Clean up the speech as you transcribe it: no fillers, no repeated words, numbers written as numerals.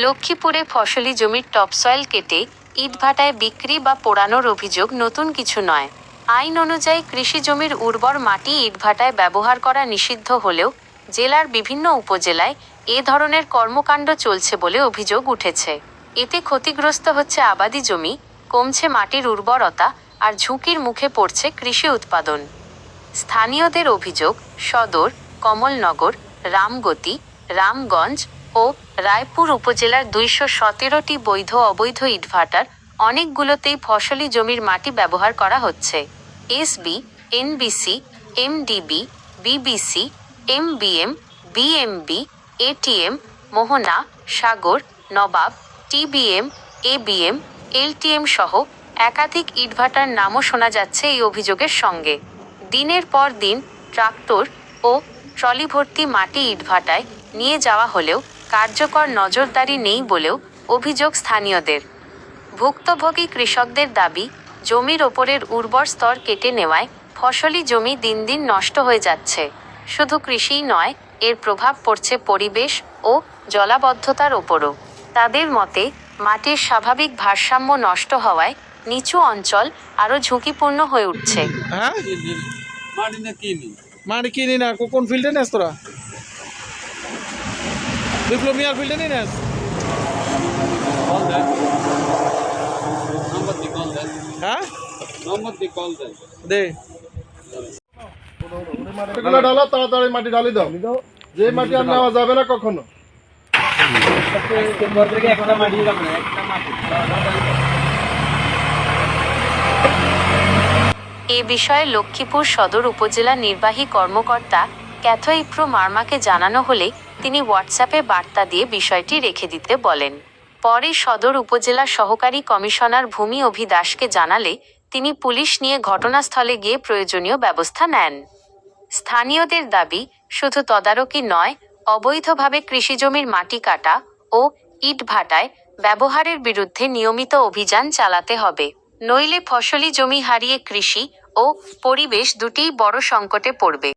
লক্ষ্মীপুরে ফসলি জমির টপসয়েল কেটে ইটভাটায় বিক্রি বা পোড়ানোর অভিযোগ নতুন কিছু নয়। আইন অনুযায়ী কৃষি জমির উর্বর মাটি ইটভাটায় ব্যবহার করা নিষিদ্ধ হলেও জেলার বিভিন্ন উপজেলায় এ ধরনের কর্মকাণ্ড চলছে বলে অভিযোগ উঠেছে। এতে ক্ষতিগ্রস্ত হচ্ছে আবাদি জমি, কমছে মাটির উর্বরতা আর ঝুঁকির মুখে পড়ছে কৃষি উৎপাদন। স্থানীয়দের অভিযোগ, সদর, কমলনগর, রামগতি, রামগঞ্জ ও রায়পুর উপজেলার ২১৭টি বৈধ অবৈধ ইটভাটার অনেকগুলোতেই ফসলি জমির মাটি ব্যবহার করা হচ্ছে। SB, NBC, MDB, BBC, এমবিএম, বিএমবি, ATM, মোহনা, সাগর, নবাব, টিবিএম, এবিএম, এলটিএম সহ একাধিক ইটভাটার নামও শোনা যাচ্ছে এই অভিযোগের সঙ্গে। দিনের পর দিন ট্রাক্টর ও ট্রলি ভর্তি মাটি ইটভাটায় নিয়ে যাওয়া হলেও কার্যকর নজরদারি নেই বলেও অভিযোগ স্থানীয়দের। ভুক্তভোগী কৃষকদের দাবি, জমির ওপরের উর্বর স্তর কেটে নেওয়ায় ফসলি জমি দিন দিন নষ্ট হয়ে যাচ্ছে। শুধু কৃষিই নয়, এর প্রভাব পড়ছে পরিবেশ ও জলাবদ্ধতার ওপরও। তাদের মতে, মাটির স্বাভাবিক ভারসাম্য নষ্ট হওয়ায় নিচু অঞ্চল আরও ঝুঁকিপূর্ণ হয়ে উঠছে। মাটি কিনি না, কোন ফিল্ডে নেস তোরা? বিপ্লব মিয়ার ফিল্ডে নিয়ে নেস? হ্যাঁ দে ঢালো, তাড়াতাড়ি মাটি ঢালি দাও, যে মাটি আর নেওয়া যাবে না কখনো। এ বিষয়ে লক্ষ্মীপুর সদর উপজেলা নির্বাহী কর্মকর্তা ক্যাথইপ্রো মার্মাকে জানানো হলে তিনি হোয়াটসঅ্যাপে বার্তা দিয়ে বিষয়টি রেখে দিতে বলেন। পরে সদর উপজেলা সহকারী কমিশনার ভূমি অভি দাসকে জানালে তিনি পুলিশ নিয়ে ঘটনাস্থলে গিয়ে প্রয়োজনীয় ব্যবস্থা নেন। স্থানীয়দের দাবি, শুধু তদারকি নয়, অবৈধভাবে কৃষিজমির মাটি কাটা ও ইটভাটায় ব্যবহারের বিরুদ্ধে নিয়মিত অভিযান চালাতে হবে। নইলে ফসলি জমি হারিয়ে কৃষি ও পরিবেশ দুটিই বড় সংকটে পড়বে।